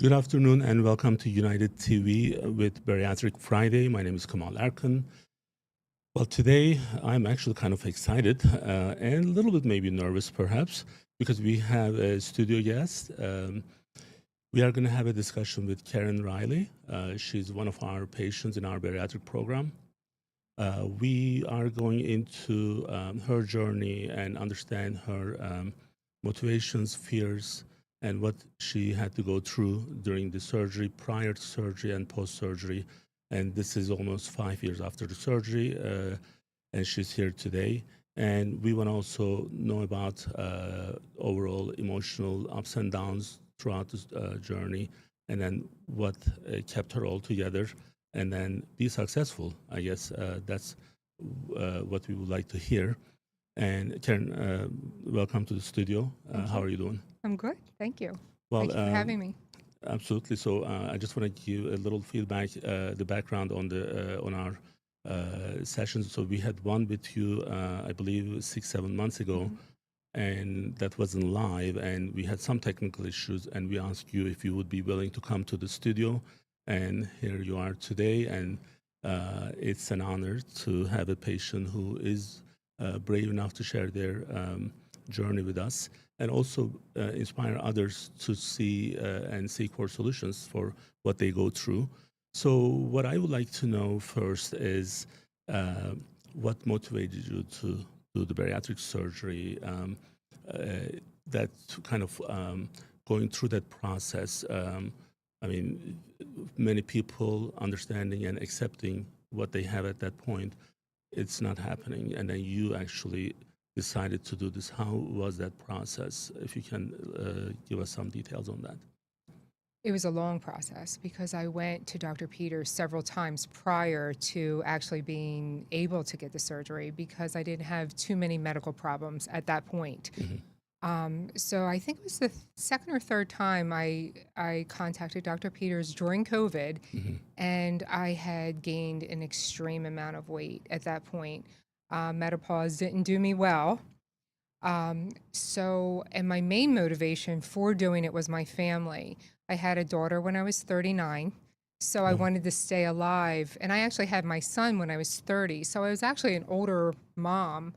Good afternoon and welcome to United TV with Bariatric Friday. My name is Kemal Erkan. Well, today I'm actually kind of excited and a little bit maybe nervous perhaps because we have a studio guest. We are going to have a discussion with Karen Riley. She's one of our patients in our bariatric program. We are going into her journey and understand her motivations, fears, and what she had to go through during the surgery, prior to surgery and post-surgery. And this is almost 5 years after the surgery, and she's here today. And we want to also know about overall emotional ups and downs throughout this journey, and then what kept her all together, and then be successful. I guess that's what we would like to hear. And Karen, welcome to the studio. How are you doing? I'm good. Thank you. Well, Thank you for having me. Absolutely. So I just want to give a little feedback, the background on the on our sessions. So we had one with you, I believe, 6-7 months ago, and that wasn't live, and we had some technical issues, and we asked you if you would be willing to come to the studio, and here you are today, and it's an honor to have a patient who is brave enough to share their journey with us, and also inspire others to see and seek for solutions for what they go through. So what I would like to know first is what motivated you to do the bariatric surgery, that kind of going through that process. I mean, many people understanding and accepting what they have at that point, it's not happening. And then you actually decided to do this. How was that process? If you can give us some details on that. It was a long process because I went to Dr. Peters several times prior to actually being able to get the surgery because I didn't have too many medical problems at that point. So I think it was the second or third time I contacted Dr. Peters during COVID, and I had gained an extreme amount of weight at that point. Menopause didn't do me well. And my main motivation for doing it was my family. I had a daughter when I was 39, so I wanted to stay alive. And I actually had my son when I was 30, so I was actually an older mom.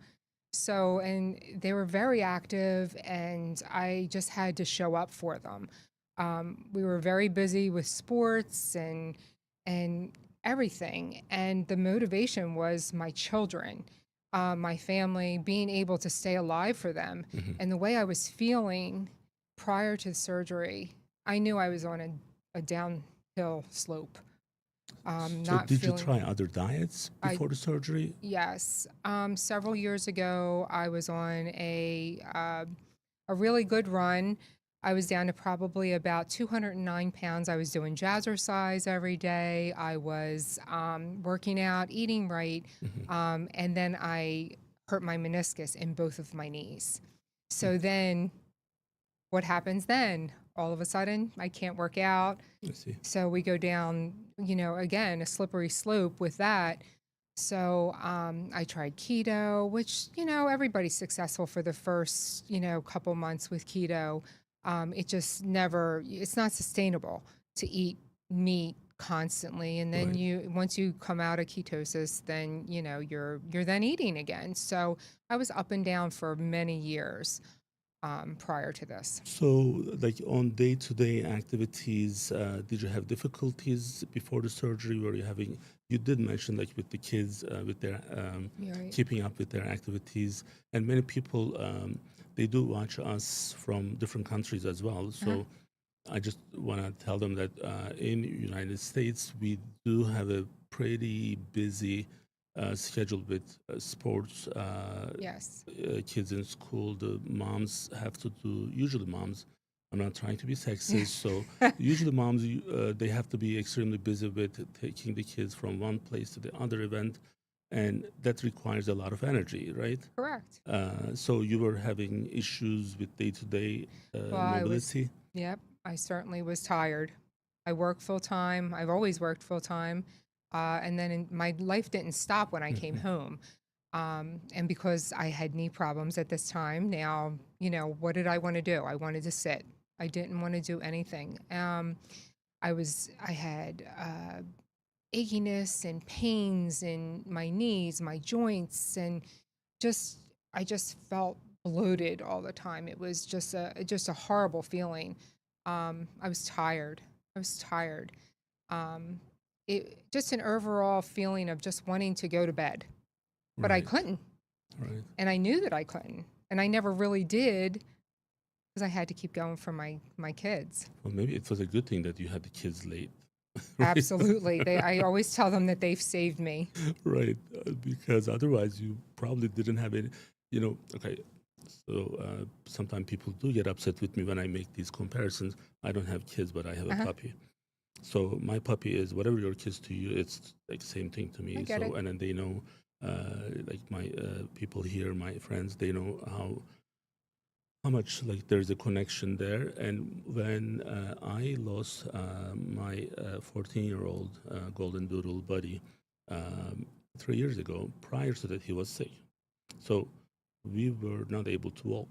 So, and they were very active, and I just had to show up for them. We were very busy with sports and everything, and the motivation was my children, my family, being able to stay alive for them. And the way I was feeling prior to the surgery, I knew I was on a downhill slope. So Not did you feeling. try other diets before the surgery? Yes. Several years ago, I was on a really good run. I was down to probably about 209 pounds. I was doing jazzercise every day. I was working out, eating right. And then I hurt my meniscus in both of my knees. So then what happens then? All of a sudden, I can't work out. I see. So we go down, again, a slippery slope with that. So I tried keto, which, everybody's successful for the first, couple months with keto. It just never, it's not sustainable to eat meat constantly. And then once you come out of ketosis, then, you're then eating again. So I was up and down for many years prior to this. So, like on day-to-day activities, did you have difficulties before the surgery? Were you having? You did mention like with the kids, with their keeping up with their activities, and many people they do watch us from different countries as well. So, I just want to tell them that in the United States, we do have a pretty busy schedule with sports, Yes. kids in school. The moms have to do, usually moms, I'm not trying to be sexist, so usually moms, they have to be extremely busy with taking the kids from one place to the other event, and that requires a lot of energy, right? Correct. So you were having issues with day-to-day Well, mobility? yep, I certainly was tired. I work full time. I've always worked full time. And then my life didn't stop when I came home. And because I had knee problems at this time, now, what did I want to do? I wanted to sit. I didn't want to do anything. I had achiness and pains in my knees, my joints, and just I just felt bloated all the time. It was just a horrible feeling. I was tired. I was tired. Um, it just an overall feeling of just wanting to go to bed, but I Right. couldn't, Right. and I knew that I couldn't, and I never really did because I had to keep going for my kids. Well, maybe it was a good thing that you had the kids late. Right. Absolutely. I always tell them that they've saved me. Right. Because otherwise you probably didn't have any, okay. So sometimes people do get upset with me when I make these comparisons. I don't have kids, but I have a Uh-huh. puppy. So my puppy is whatever your kids to you, it's like the same thing to I me. get it. So, and then they know, like my people here, my friends, they know how much like there's a connection there. And when I lost my 14-year-old golden doodle buddy um, 3 years ago, prior to that he was sick. So we were not able to walk.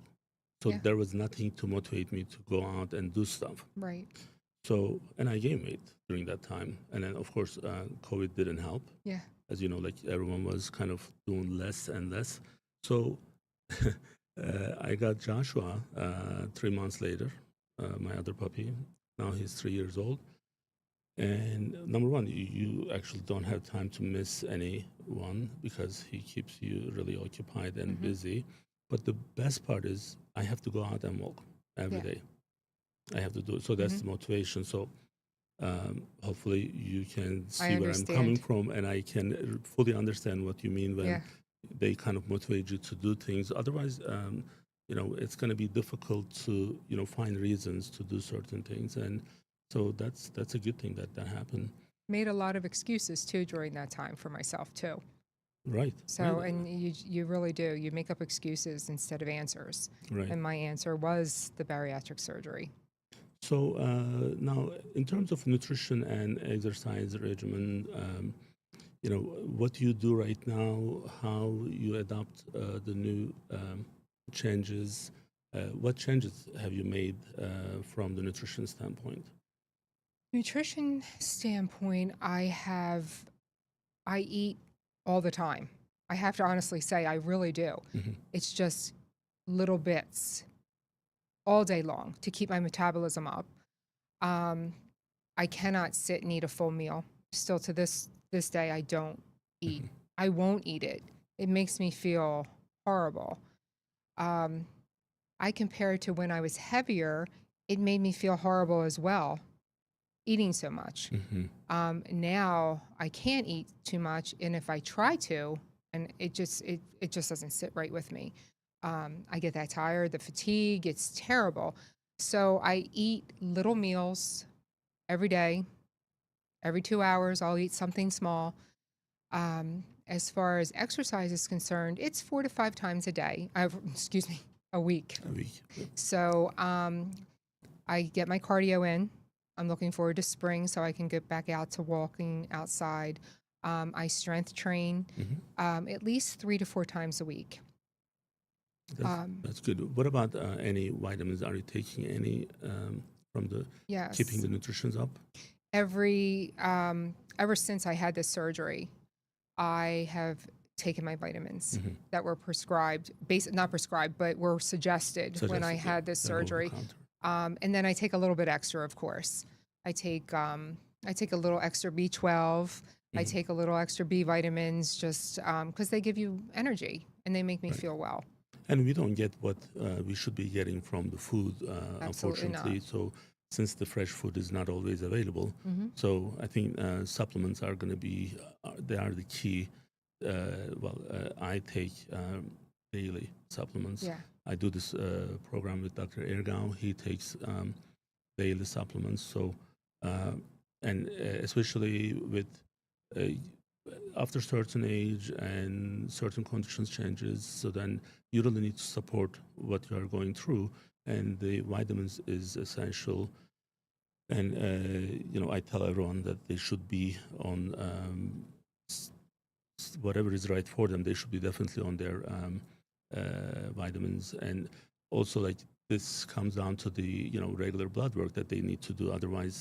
So Yeah. there was nothing to motivate me to go out and do stuff. Right. So, and I gained weight during that time. And then, of course, COVID didn't help. Yeah. As you know, like everyone was kind of doing less and less. So I got Joshua 3 months later, my other puppy. Now he's 3 years old. And number one, you actually don't have time to miss anyone because he keeps you really occupied and busy. But the best part is I have to go out and walk every Yeah. day. I have to do it. So that's the motivation. So hopefully you can I see where I'm coming understand. from, and I can fully understand what you mean when Yeah. they kind of motivate you to do things. Otherwise, it's going to be difficult to find reasons to do certain things, and so that's a good thing that happened. Made a lot of excuses too during that time for myself too. Right. So, Right. and you really do. You make up excuses instead of answers. Right. And my answer was the bariatric surgery. So now, in terms of nutrition and exercise regimen, what you do right now, how you adopt the new changes. What changes have you made from the nutrition standpoint? Nutrition standpoint, I eat all the time. I have to honestly say I really do. Mhm. It's just little bits all day long to keep my metabolism up. Um, I cannot sit and eat a full meal. Still to this day, I don't eat. Mhm. I won't eat it. It makes me feel horrible. Um, I compare it to when I was heavier. It made me feel horrible as well, eating so much. Mhm. Now I can't eat too much, and if I try to, and it just doesn't sit right with me. I get that tired, the fatigue, it's terrible. So I eat little meals every day. Every 2 hours, I'll eat something small. As far as exercise is concerned, it's 4 to 5 times a day. Excuse me, a week. A week. So I get my cardio in. I'm looking forward to spring so I can get back out to walking outside. I strength train at least 3 to 4 times a week. That's, Um, that's good. What about any vitamins? Are you taking any from the keeping yes. the nutrition up? Ever since I had this surgery, I have taken my vitamins that were prescribed, not prescribed, but were suggested when I Suggested, yeah. had this They're over the surgery. counter. And then I take a little bit extra, of course. I take a little extra B12. I take a little extra B vitamins just because they give you energy and they make me feel well. And we don't get what we should be getting from the food, Absolutely unfortunately. not. So, since the fresh food is not always available, so I think supplements are going to be they are the key. I take daily supplements. Yeah. I do this program with Dr. Irgau. He takes daily supplements. So, and especially with uh, after certain age and certain conditions changes, so then you really need to support what you are going through, and the vitamins is essential. And I tell everyone that they should be on whatever is right for them. They should be definitely on their vitamins, and also like this comes down to the regular blood work that they need to do. Otherwise,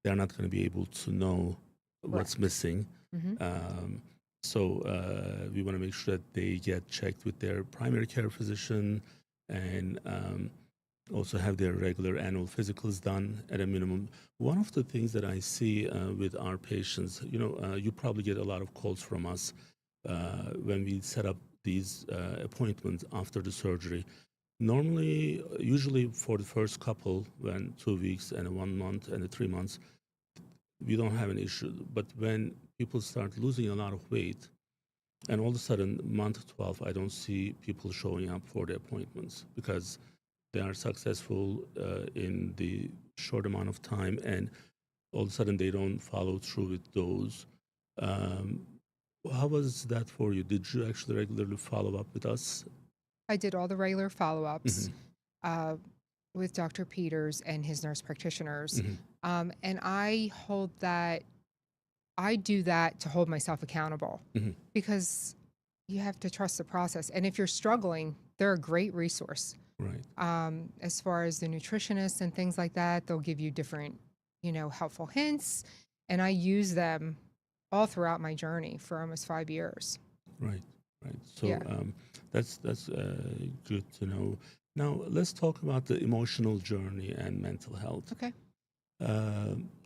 they're not going to be able to know what's Correct. missing. Hmm. So we want to make sure that they get checked with their primary care physician, and also have their regular annual physicals done at a minimum. One of the things that I see with our patients, you probably get a lot of calls from us when we set up these appointments after the surgery. Normally, usually for the first couple, when 2 weeks and 1 month and 3 months, we don't have an issue. But when people start losing a lot of weight, and all of a sudden, month 12, I don't see people showing up for the appointments because they are successful in the short amount of time, and all of a sudden they don't follow through with those. Um, how was that for you? Did you actually regularly follow up with us? I did all the regular Hmm. follow-ups uh, with Dr. Peters and his nurse practitioners. Hmm. And I do that to hold myself accountable Hmm. because you have to trust the process. And if you're struggling, they're a great resource. Right. As far as the nutritionists and things like that, they'll give you different, helpful hints. And I use them all throughout my journey for almost 5 years. Right. Right. So Yeah. that's good to know. Now let's talk about the emotional journey and mental health. Okay.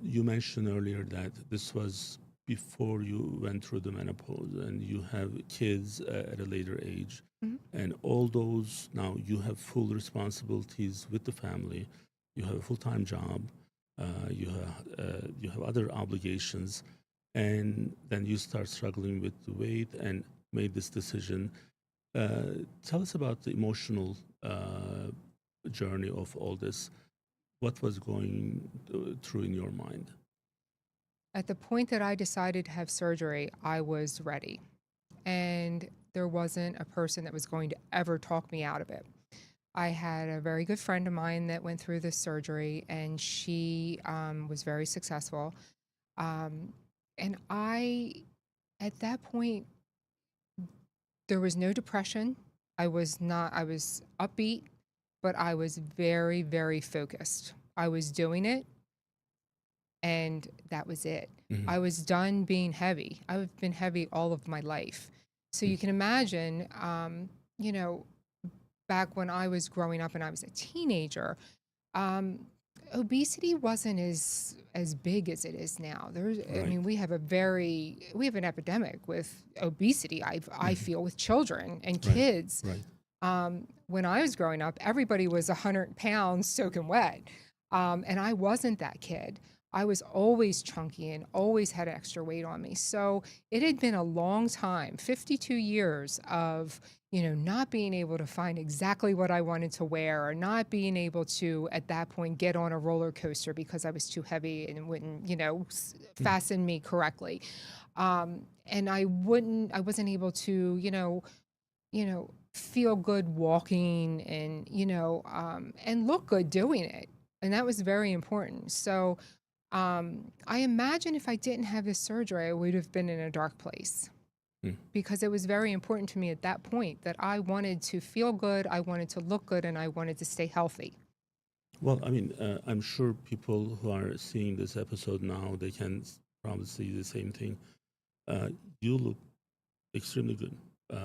You mentioned earlier that this was before you went through the menopause, and you have kids at a later age, Mhm. and all those, now you have full responsibilities with the family. You have a full-time job. You have other obligations, and then you start struggling with the weight and made this decision. Tell us about the emotional journey of all this. What was going through in your mind? At the point that I decided to have surgery, I was ready. And there wasn't a person that was going to ever talk me out of it. I had a very good friend of mine that went through this surgery, and she was very successful. Um, and at that point, there was no depression. I was upbeat, but I was very, very focused. I was doing it, and that was it. Mhm. I was done being heavy. I've been heavy all of my life. So Mm. you can imagine, you know, back when I was growing up and I was a teenager, um, obesity wasn't as big as it is now. I Right. mean, we have an epidemic with obesity. I Mhm. feel with children and Right. kids. Right. When I was growing up, everybody was 100 pounds soaking wet, and I wasn't that kid. I was always chunky and always had extra weight on me. So it had been a long time, 52 years of, not being able to find exactly what I wanted to wear, or not being able to, at that point, get on a roller coaster because I was too heavy and wouldn't, Mm. fasten me correctly. And I wasn't able to, feel good walking and, and look good doing it. And that was very important. So I imagine if I didn't have this surgery, I would have been in a dark place Mm. because it was very important to me at that point that I wanted to feel good, I wanted to look good, and I wanted to stay healthy. Well, I mean, I'm sure people who are seeing this episode now, they can probably see the same thing. Uh, you look extremely good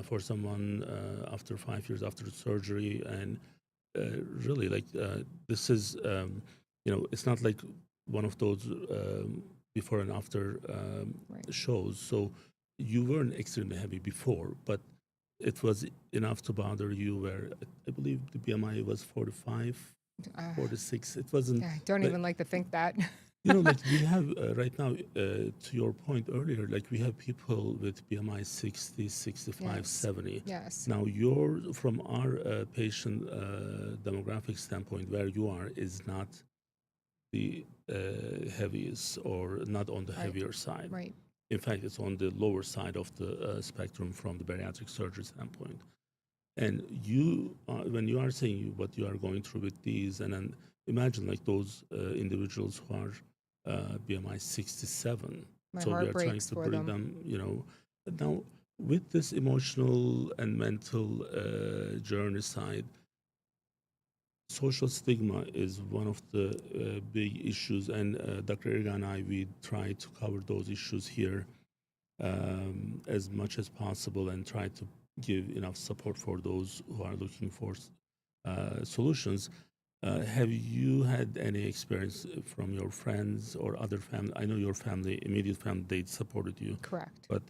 for someone after 5 years after surgery, and really, like this is, it's not like one of those before and after Right. shows. So you weren't extremely heavy before, but it was enough to bother you. Where I believe the BMI was 45, Uh, 46. It wasn't yeah, I don't like, even like to think that. like we have right now, to your point earlier, like we have people with BMI 60, 65, Yes. 70. Yes. Now, you're from our patient demographic standpoint, where you are is not the heaviest, or not on the Right. heavier side. Right. In fact, it's on the lower side of the spectrum from the bariatric surgery standpoint. And you, when you are saying what you are going through with these, and then imagine like those individuals who are BMI 67. My So we heart are trying breaks to for bring them. them, now with this emotional and mental journey side. social stigma is one of the big issues, and Dr. Ergan and I, we try to cover those issues here as much as possible and try to give enough support for those who are looking for solutions. Have you had any experience from your friends or other family? I know your family, immediate family, they supported you, Correct. but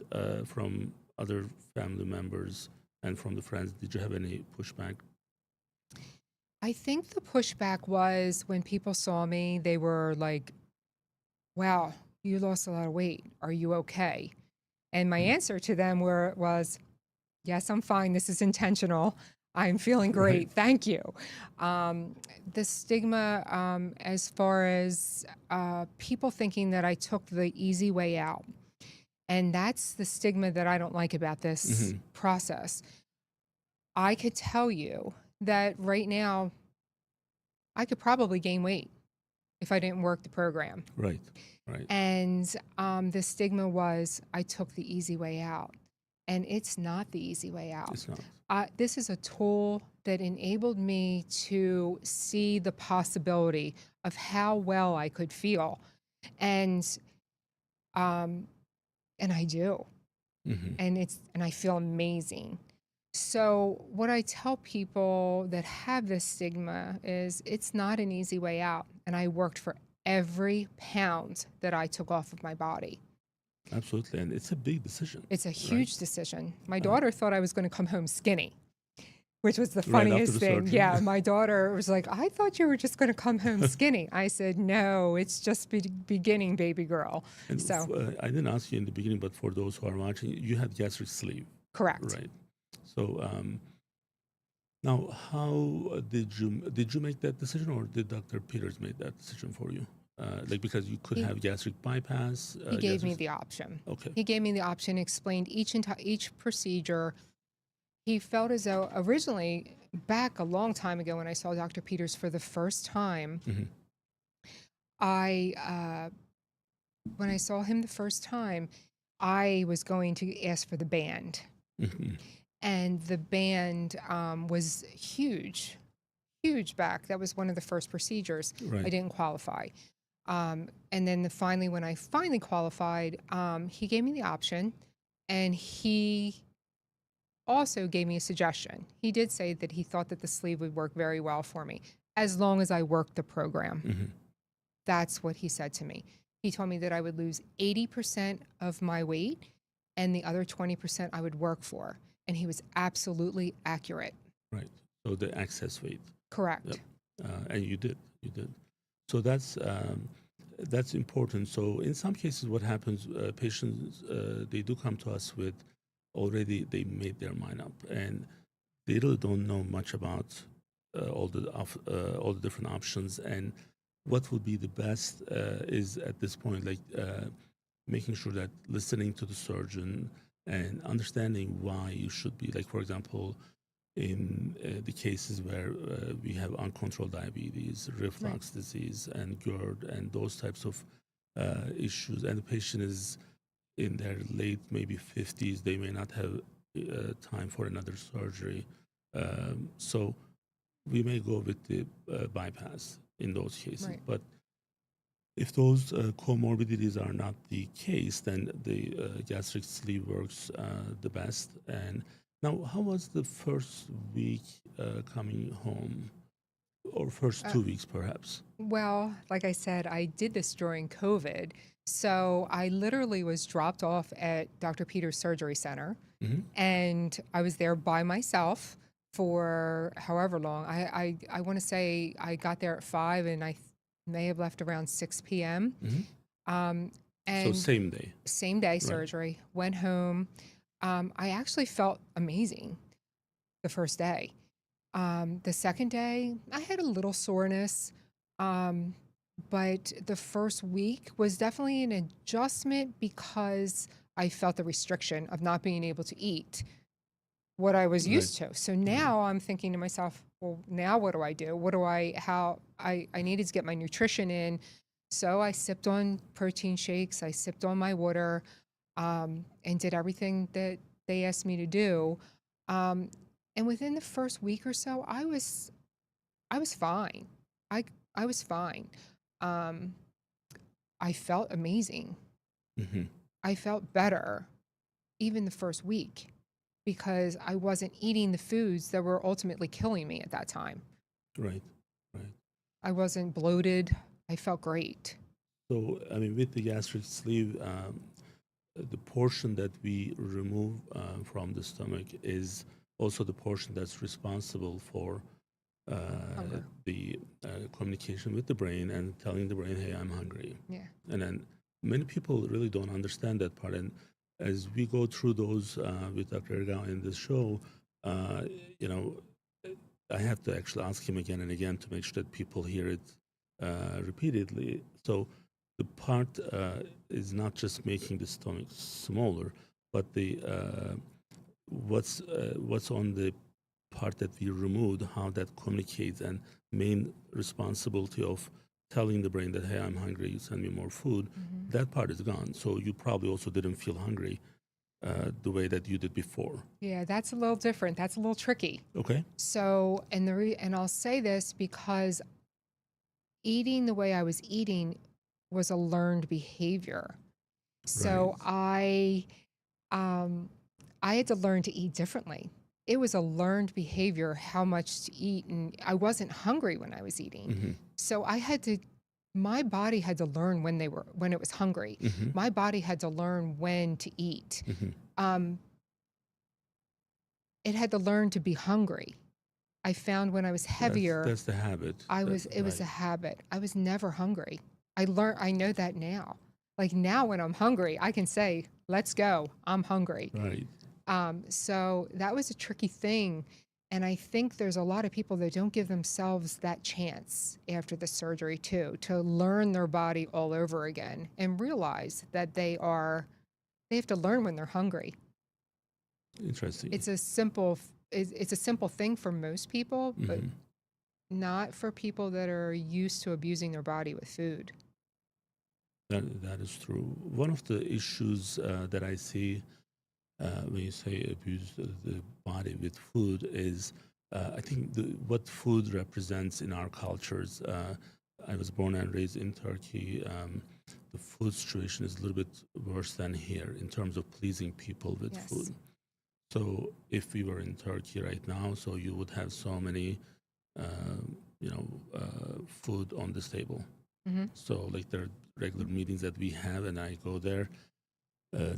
from other family members and from the friends, did you have any pushback? I think the pushback was when people saw me, they were like, wow, you lost a lot of weight. Are you okay? And my Mm. answer to them was, yes, I'm fine. This is intentional. I'm feeling Right. great. Thank you. The stigma, as far as people thinking that I took the easy way out, and that's the stigma that I don't like about this Hmm. process. I could tell you that right now, I could probably gain weight if I didn't work the program. Right. Right. And the stigma was I took the easy way out. And it's not the easy way out. It's not. This is a tool that enabled me to see the possibility of how well I could feel. And um, and I do. Hmm. And I feel amazing. So what I tell people that have this stigma is it's not an easy way out. And I worked for every pound that I took off of my body. Absolutely. And it's a big decision, It's a right? huge decision. My Uh, daughter thought I was going to come home skinny, which was the right after funniest the thing. surgery. Yeah, my daughter was like, I thought you were just going to come home skinny. I said, no, it's just beginning, baby girl. And So, I didn't ask you in the beginning, but for those who are watching, you had gastric sleeve, correct. right? So now, how did you make that decision, or did Dr. Peters make that decision for you? Like because you could He, have gastric bypass. he gave me the option. Okay. He gave me the option, explained each procedure. He felt as though originally, back a long time ago when I saw Dr. Peters for the first time, Hmm. I when I saw him the first time, I was going to ask for the band. Hmm. And the band was huge, huge back. That was one of the first procedures. I Right. didn't qualify. And then finally, when I finally qualified, he gave me the option, and he also gave me a suggestion. He did say that he thought that the sleeve would work very well for me as long as I worked the program. Hmm. That's what he said to me. He told me that I would lose 80% of my weight and the other 20% I would work for. And he was absolutely accurate. Right. So the excess weight. Correct. Yep. And you did. You did. So that's important. So in some cases, what happens? Patients they do come to us with already they made their mind up, and they really don't know much about all the different options. And what would be the best is at this point, like making sure that listening to the surgeon and understanding why you should be, like for example, in the cases where we have uncontrolled diabetes, Right. reflux disease, and GERD, and those types of issues, and the patient is in their late, maybe 50s, they may not have time for another surgery. So we may go with the bypass in those cases. Right. But if those comorbidities are not the case, then the gastric sleeve works the best. And now, how was the first week coming home, or first Uh, 2 weeks, perhaps? well, like I said, I did this during COVID. So I literally was dropped off at Dr. Peters Surgery Center, Hmm. and I was there by myself for however long. I want to say I got there at 5 and I may have left around 6 p.m. Hmm. Um, So and same day, same day right? surgery, went home. I actually felt amazing the first day. The second day, I had a little soreness, um, but the first week was definitely an adjustment because I felt the restriction of not being able to eat what I was Right, used to. So right. now I'm thinking to myself, well, now what do I do? I needed to get my nutrition in. So I sipped on protein shakes, I sipped on my water, and did everything that they asked me to do. Um, and within the first week or so, I was fine. I I was fine. Um, I felt amazing. Hmm. I felt better even the first week because I wasn't eating the foods that were ultimately killing me at that time. Right, right. I wasn't bloated. I felt great. So, I mean, with the gastric sleeve, the portion that we remove from the stomach is also the portion that's responsible for uh, Hunger. the communication with the brain and telling the brain, "Hey, I'm hungry." Yeah. And then many people really don't understand that part. And as we go through those with Dr. Ergau in this show, uh, you know, I have to actually ask him again and again to make sure that people hear it repeatedly. So the part is not just making the stomach smaller, but the what's on the part that we removed, how that communicates, and main responsibility of telling the brain that, hey, I'm hungry, you send me more food. Hmm. That part is gone. So you probably also didn't feel hungry the way that you did before. Yeah, that's a little different. That's a little tricky. Okay. So, and I'll say this because eating the way I was eating was a learned behavior. Right. So um, I had to learn to eat differently. It was a learned behavior how much to eat, and I wasn't hungry when I was eating. Mm-hmm. So my body had to learn when it was hungry. Mm-hmm. My body had to learn when to eat. Mm-hmm. Um, it had to learn to be hungry. I found when I was heavier, That's the habit. it was Right. a habit. I was never hungry. I know that now. Like now when I'm hungry, I can say, let's go. I'm hungry. Right. So that was a tricky thing. And I think there's a lot of people that don't give themselves that chance after the surgery too, to learn their body all over again and realize that they have to learn when they're hungry. Interesting. It's a simple thing for most people, but Mm-hmm. not for people that are used to abusing their body with food. That is true. One of the issues that I see when you say abuse the body with food is, I think what food represents in our cultures. I was born and raised in Turkey. The food situation is a little bit worse than here in terms of pleasing people with Yes. food. So if we were in Turkey right now, so you would have so many, uh, food on this table. Hmm. So like there are regular meetings that we have, and I go there. Uh,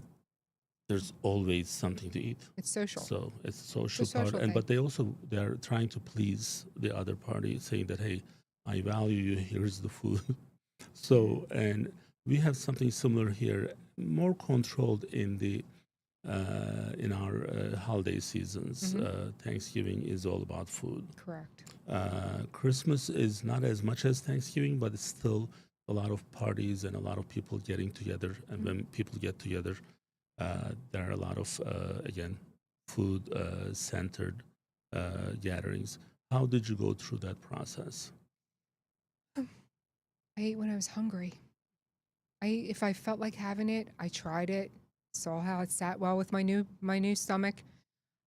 there's always something to eat. It's social. So it's a It's a social part, social and thing. but they're trying to please the other party, saying that, hey, I value you. Here's the food. Yeah. So, and we have something similar here, more controlled in our holiday seasons. Hmm. Thanksgiving is all about food. Correct. Christmas is not as much as Thanksgiving, but it's still a lot of parties and a lot of people getting together. And Mhm. when people get together, there are a lot of, again, food centered gatherings. How did you go through that process? I ate when I was hungry. If I felt like having it, I tried it, saw how it sat well with my new stomach.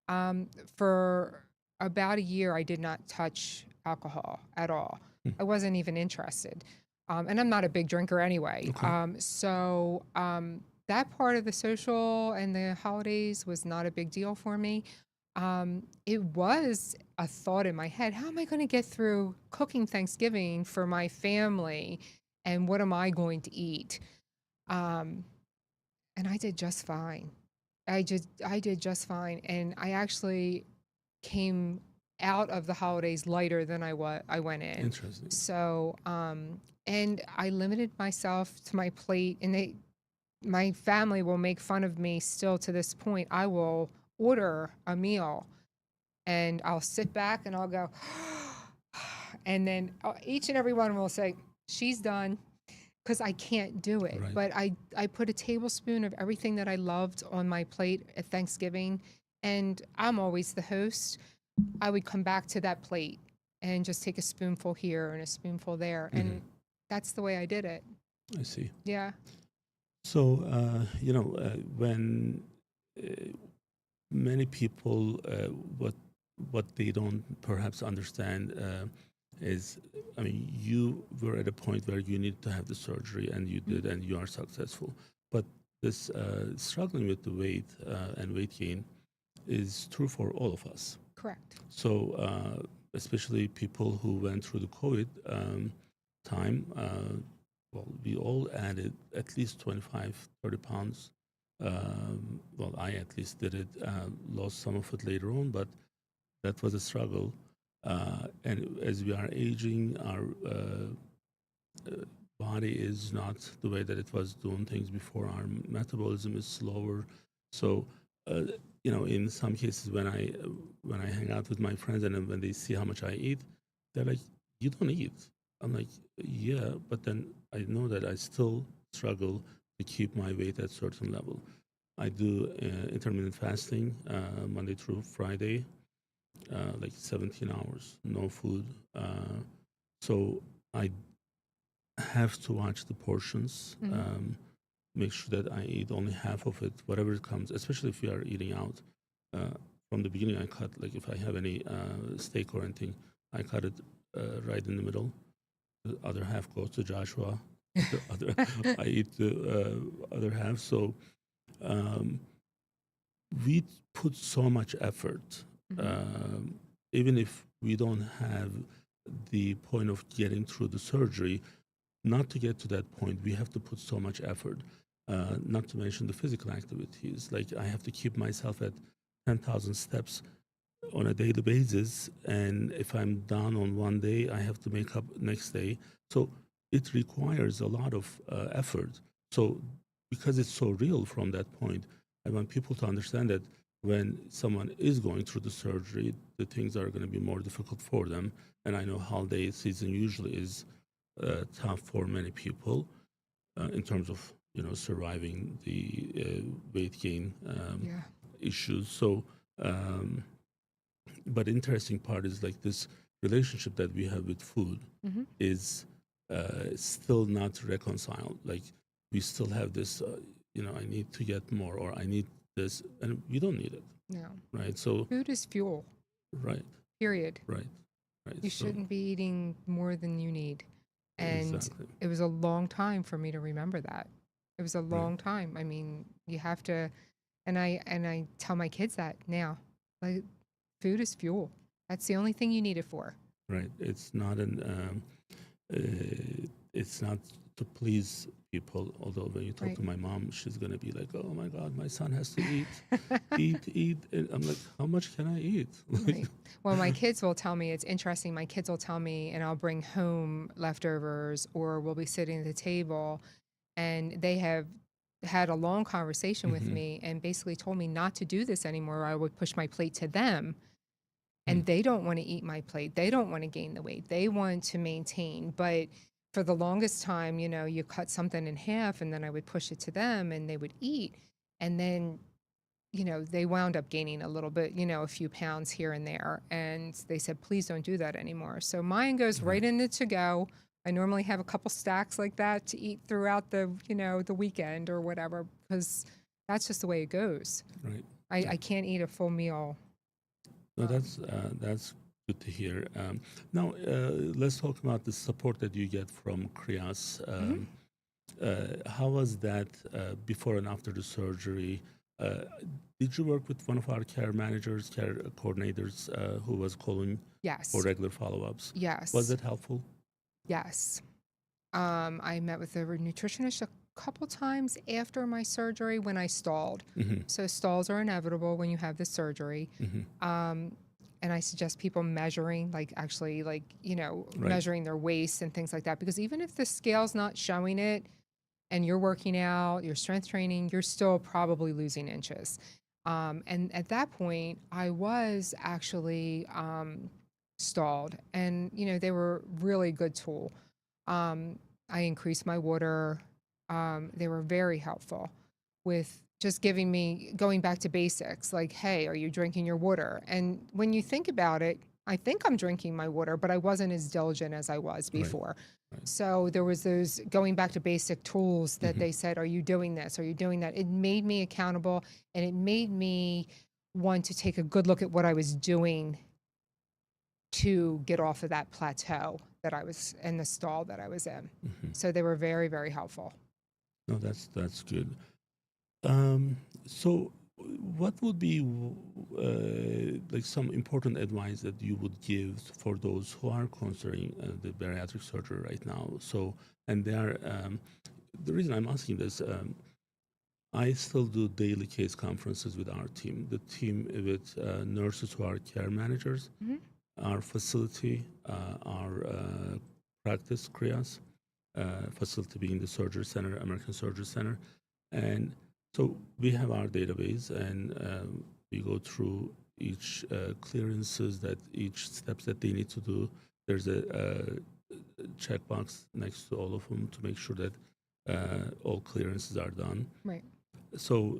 Um, for about a year, I did not touch alcohol at all. Hmm. I wasn't even interested, and I'm not a big drinker anyway. Okay. That part of the social and the holidays was not a big deal for me. It was a thought in my head: how am I going to get through cooking Thanksgiving for my family, and what am I going to eat? Um, and I did just fine. I did just fine, and I actually came out of the holidays lighter than I went in. Interesting. So, and I limited myself to my plate, and my family will make fun of me still to this point. I will order a meal, and I'll sit back and I'll go, and then each and every one will say, "She's done." Because I can't do it. Right. But I put a tablespoon of everything that I loved on my plate at Thanksgiving, and I'm always the host. I would come back to that plate and just take a spoonful here and a spoonful there, Hmm. and that's the way I did it. I see. Yeah. So, when uh, many people, what they don't perhaps understand, is, I mean, you were at a point where you needed to have the surgery, and you did, and you are successful. But this struggling with the weight and weight gain is true for all of us. Correct. So, especially people who went through the COVID time, well, we all added at least 25, 30 pounds. Well, I at least did it, lost some of it later on, but that was a struggle. And as we are aging, our body is not the way that it was doing things before. Our metabolism is slower. So, you know, in some cases, when I hang out with my friends and then when they see how much I eat, they're like, "You don't eat." I'm like, "Yeah," but then I know that I still struggle to keep my weight at certain level. I do intermittent fasting Monday through Friday, like 17 hours, no food. So I have to watch the portions, make sure that I eat only half of it, whatever it comes, especially if we are eating out. From the beginning, I cut, like if I have any steak or anything, I cut it right in the middle. The other half goes to Joshua. The other, I eat the other half. So we put so much effort, even if we don't have the point of getting through the surgery. Not to get to that point, we have to put so much effort. Not to mention the physical activities. Like I have to keep myself at 10,000 steps on a daily basis, and if I'm down on one day, I have to make up next day. So it requires a lot of effort. So because it's so real from that point, I want people to understand that when someone is going through the surgery, the things are going to be more difficult for them. And I know holiday season usually is tough for many people in terms of, you know, surviving the weight gain Yeah. issues. So, but interesting part is like this relationship that we have with food is still not reconciled. Like we still have this, you know, I need to get more, or I need this, and we don't need it, No. right? So, Food is fuel, right, period. right, right. You So, shouldn't be eating more than you need. And exactly, it was a long time for me to remember that. It was a right. long time. I mean, you have to, and I tell my kids that now. Like, food is fuel. That's the only thing you need it for. Right. It's not to please people. Although when you talk Right. to my mom, she's gonna be like, "Oh my God, my son has to eat, eat." And I'm like, "How much can I eat?" Right. Well, my kids will tell me, it's interesting. My kids will tell me, and I'll bring home leftovers, or we'll be sitting at the table, and they have had a long conversation with Hmm. me and basically told me not to do this anymore. I would push my plate to them, Hmm. and they don't want to eat my plate. They don't want to gain the weight. They want to maintain. But for the longest time, you know, you cut something in half, and then I would push it to them, and they would eat. And then, you know, they wound up gaining a little bit, you know, a few pounds here and there. And they said, please don't do that anymore. So mine goes Right. right in the to go. I normally have a couple stacks like that to eat throughout the, you know, the weekend or whatever, because that's just the way it goes. Right. I can't eat a full meal. No, that's good to hear. Now, let's talk about the support that you get from CRIAS. Mhm. How was that before and after the surgery? Uh, did you work with one of our care managers, care coordinators who was calling for Yes. regular follow-ups? Was Yes. it helpful? Yes. I met with a nutritionist a couple times after my surgery when I stalled. Hmm. So stalls are inevitable when you have the surgery. Hmm. Um, and I suggest people measuring, like actually, like, you know, Right. measuring their waist and things like that. Because even if the scale's not showing it and you're working out, you're strength training, you're still probably losing inches. And at that point, I was actually stalled. And, you know, they were really good tool. I increased my water. They were very helpful with just giving me going back to basics like, hey, are you drinking your water? And when you think about it, I think I'm drinking my water, but I wasn't as diligent as I was Right. before. Right. So there was those going back to basic tools that Hmm. they said, are you doing this? Are you doing that? It made me accountable, and it made me want to take a good look at what I was doing to get off of that plateau that I was in, the stall that I was in. So they were very, very helpful. No, that's good. So, what would be like some important advice that you would give for those who are considering the bariatric surgery right now? So, and they are the reason I'm asking this. I still do daily case conferences with our team, the team with nurses who are care managers, our facility, our practice, CHRIAS, facility being the Surgery Center, American Surgery Center. And so we have our database and we go through each clearances, that each steps that they need to do. There's a checkbox next to all of them to make sure that all clearances are done. Right. So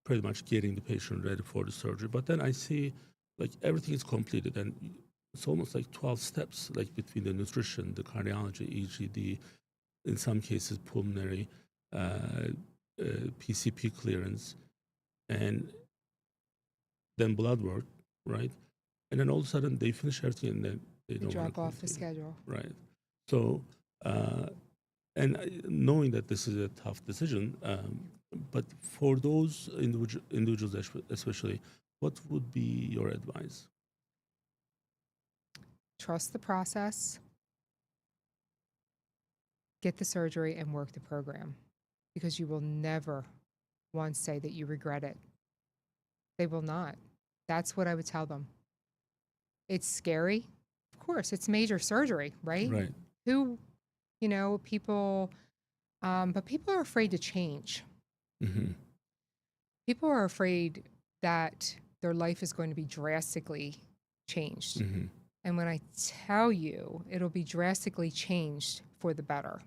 pretty much getting the patient ready for the surgery. But then I see like everything is completed and it's almost like 12 steps, like between the nutrition, the cardiology, EGD, in some cases pulmonary, PCP clearance, and then blood work, right? And then all of a sudden they finish everything and then they don't want to Drop off the continue. schedule. Right. So, and knowing that this is a tough decision, but for those individuals especially, what would be your advice? Trust the process, get the surgery, and work the program, because you will never once say that you regret it. They will not. That's what I would tell them. It's scary. Of course, it's major surgery, right? Right. Who, people, but people are afraid to change. Mm-hmm. People are afraid that their life is going to be drastically changed. Mm-hmm. And when I tell you, it'll be drastically changed for the better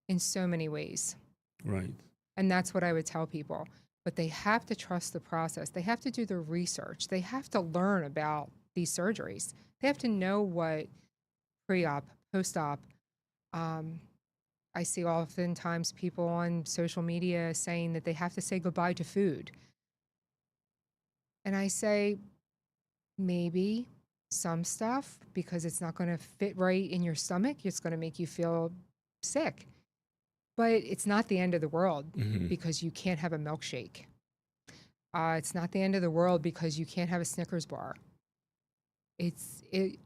in so many ways. Right. And that's what I would tell people. But they have to trust the process. They have to do the research. They have to learn about these surgeries. They have to know what pre-op, post-op. I see oftentimes people on social media saying that they have to say goodbye to food. And I say, maybe some stuff, because it's not going to fit right in your stomach. It's going to make you feel sick. But it's not the end of the world because you can't have a milkshake. It's not the end of the world because you can't have a Snickers bar.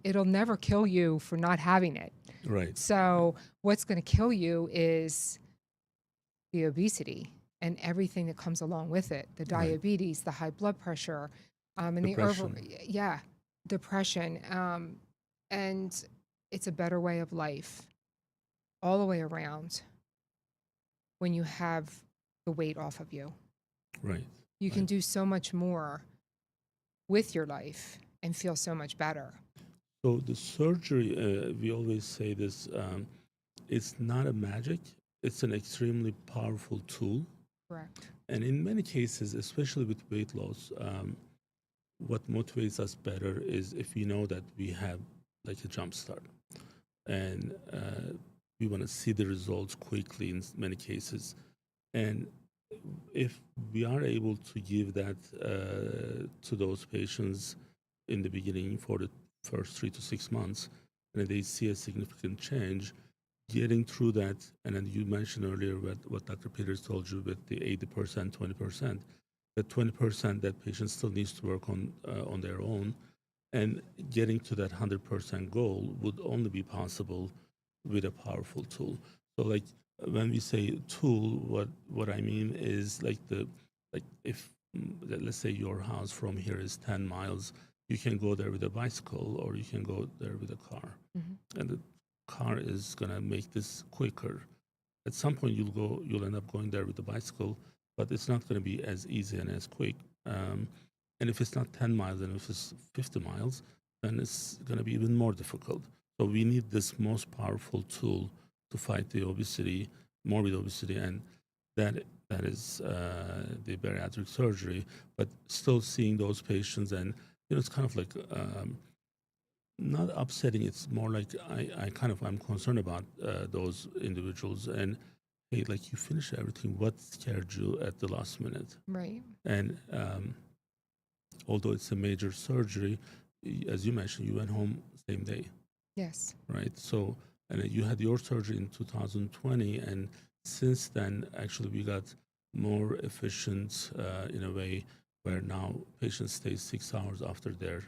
It'll never kill you for not having it. Right. So what's going to kill you is the obesity and everything that comes along with it, the diabetes, the high blood pressure, and depression. Depression. And it's a better way of life all the way around when you have the weight off of you. Right. You can do so much more with your life and feel so much better. So the surgery, we always say this, it's not a magic. It's an extremely powerful tool. Correct. And in many cases, especially with weight loss, what motivates us better is if we know that we have like a jump start. And we want to see the results quickly in many cases. And if we are able to give that to those patients in the beginning for the first 3 to 6 months, and they see a significant change, getting through that, and then you mentioned earlier what Dr. Peters told you with the 80%, 20%, that 20% that patient still needs to work on their own, and getting to that 100% goal would only be possible with a powerful tool. So like when we say tool, what I mean is like if let's say your house from here is 10 miles, you can go there with a bicycle or you can go there with a car. And the car is gonna make this quicker. At some point you'll end up going there with the bicycle, but it's not gonna be as easy and as quick. And if it's not 10 miles and if it's 50 miles, then it's gonna be even more difficult. So we need this most powerful tool to fight the obesity, morbid obesity, and that is the bariatric surgery. But still seeing those patients, and it's kind of like not upsetting. It's more like I'm concerned about those individuals, and hey, like you finished everything. What scared you at the last minute? Right. And although it's a major surgery, as you mentioned, you went home same day, Yes. right? So, and you had your surgery in 2020, and since then, actually, we got more efficient in a way where now patients stay 6 hours after their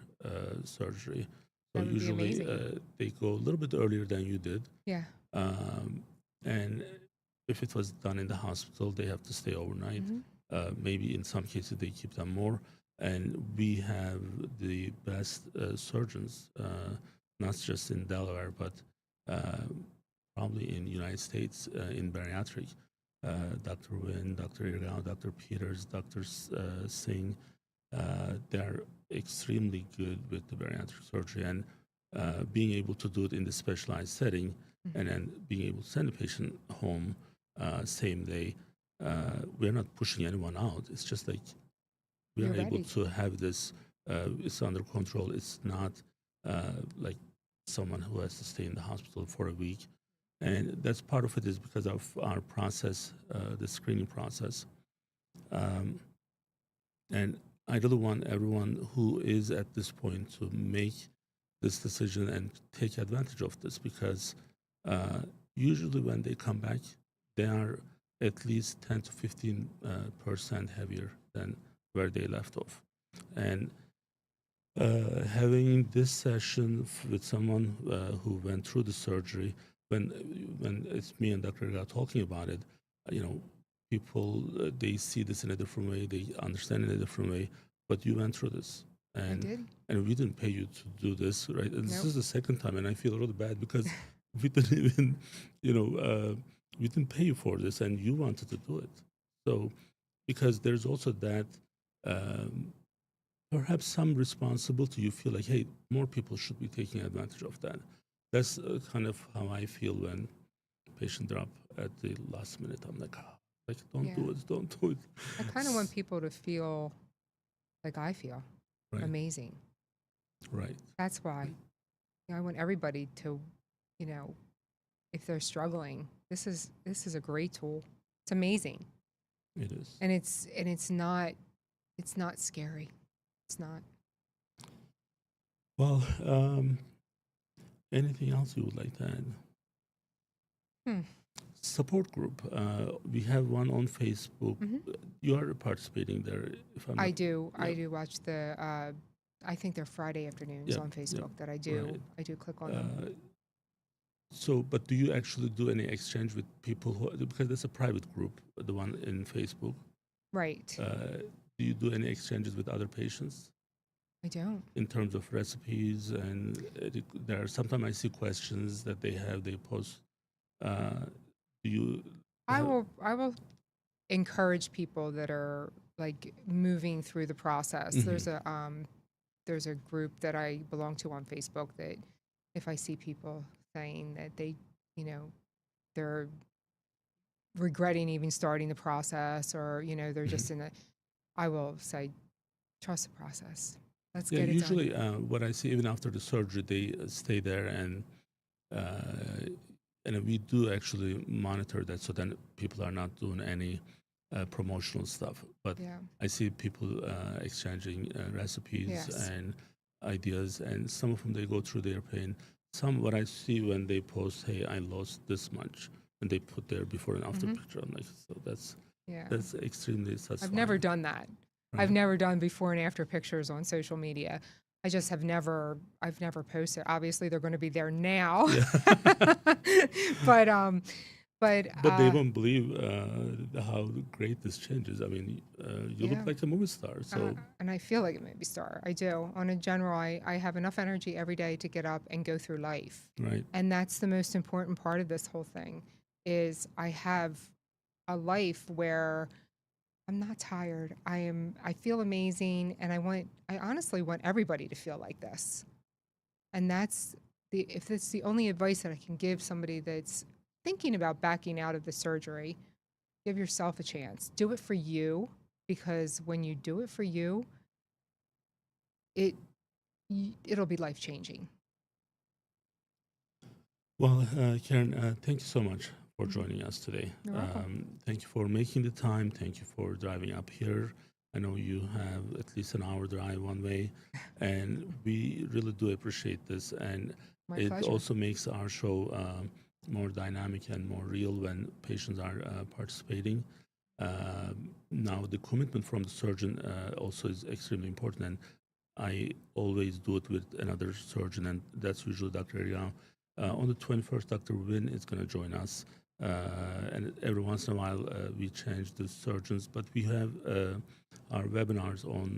surgery. So That would be usually amazing. they go a little bit earlier than you did, Yeah. um, and if it was done in the hospital, they have to stay overnight. Hmm. Maybe in some cases they keep them more. And we have the best surgeons, not just in Delaware, but uh, probably in the United States in bariatric. Dr. Wynn, Dr. Irgau, Dr. Peters, Dr. Singh, they're extremely good with the bariatric surgery, and being able to do it in the specialized setting and then being able to send the patient home same day. We're not pushing anyone out. It's just like we You're are able ready. to have this, it's under control. It's not like someone who has to stay in the hospital for a week. And that's part of it is because of our process, the screening process. Um, and I really want everyone who is at this point to make this decision and take advantage of this, because usually when they come back, they are at least 10 to 15% heavier than where they left off. And having this session with someone who went through the surgery, when it's me and Dr. Irgau talking about it, you know, people they see this in a different way, they understand it in a different way. But you went through this, I did. and we didn't pay you to do this, right? And this Nope. is the second time, and I feel really bad because we didn't even, you know, we didn't pay you for this, and you wanted to do it. So, because there's also that. Perhaps some responsibility, you feel like, hey, more people should be taking advantage of that. That's kind of how I feel when patient drop at the last minute. I'm like, like don't Yeah. do it, don't do it. I kind of want people to feel like I feel Right, amazing. right. That's why. I want everybody to, you know, if they're struggling, this is a great tool. It's amazing. It is. And it's not scary. It's not. Well, anything else you would like to add? Hmm. Support group. We have one on Facebook. Hmm. You are participating there, if I'm I not. do. I Yep. do watch the. I think they're Friday afternoons Yep. on Yep. Facebook that I do. Right. I do click on them. So, but do you actually do any exchange with people who, because it's a private group, the one in Facebook? Right. Do you do any exchanges with other patients I don't. in terms of recipes? And there are sometimes I see questions that they have, they post. Do you I have? will. I will encourage people that are like moving through the process. Mhm. There's a group that I belong to on Facebook that if I see people saying that they, you know, they're regretting even starting the process or, you know, they're Mhm. just in a, I will say, trust the process. Let's Yeah, get it done. usually what I see even after the surgery, they stay there, uh, and we do actually monitor that so then people are not doing any promotional stuff. But Yeah. I see people exchanging recipes Yes. and ideas, and some of them they go through their pain. Some what I see when they post, "Hey, I lost this much," and they put their before and after Hmm. picture. I'm like, so Yeah. that's extremely I've never satisfying, done that. I've right? never done before and after pictures on social media. I just have never, I've never posted. Obviously, they're going to be there now. Yeah. but, but, But they won't believe how great this changes. I mean, you look yeah. like a movie star. So, And I feel like a movie star. I do. On a general, I have enough energy every day to get up and go through life. right. And that's the most important part of this whole thing is I have a life where I'm not tired. I feel amazing and I honestly want everybody to feel like this. And if it's the only advice that I can give somebody that's thinking about backing out of the surgery, give yourself a chance. Do it for you because when you do it for you, it it'll be life changing. Well, Karen, thank you so much for Hmm. joining us today. You're welcome. Thank you for making the time. Thank you for driving up here. I know you have at least an hour drive one way, and we really do appreciate this. And My it pleasure. also makes our show more dynamic and more real when patients are participating. Now, the commitment from the surgeon also is extremely important, and I always do it with another surgeon, and that's usually Dr. Irgau. On the 21st, Dr. Win is going to join us, and every once in a while we change the surgeons, but we have our webinars on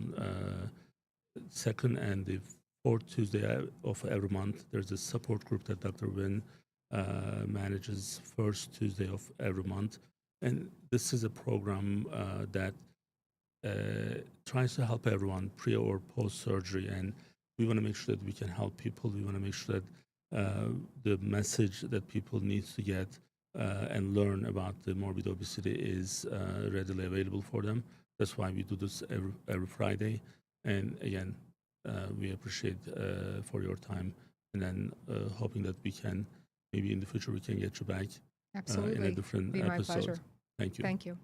second and the fourth Tuesday of every month. There's a support group that Dr. Win manages first Tuesday of every month. And this is a program that tries to help everyone pre or post surgery. And we want to make sure that we can help people. We want to make sure that the message that people need to get and learn about the morbid obesity is readily available for them. That's why we do this every Friday. And again, we appreciate for your time, and then hoping that we can, maybe in the future, we can get you back in a Absolutely. different Be my episode. pleasure. Thank you. Thank you.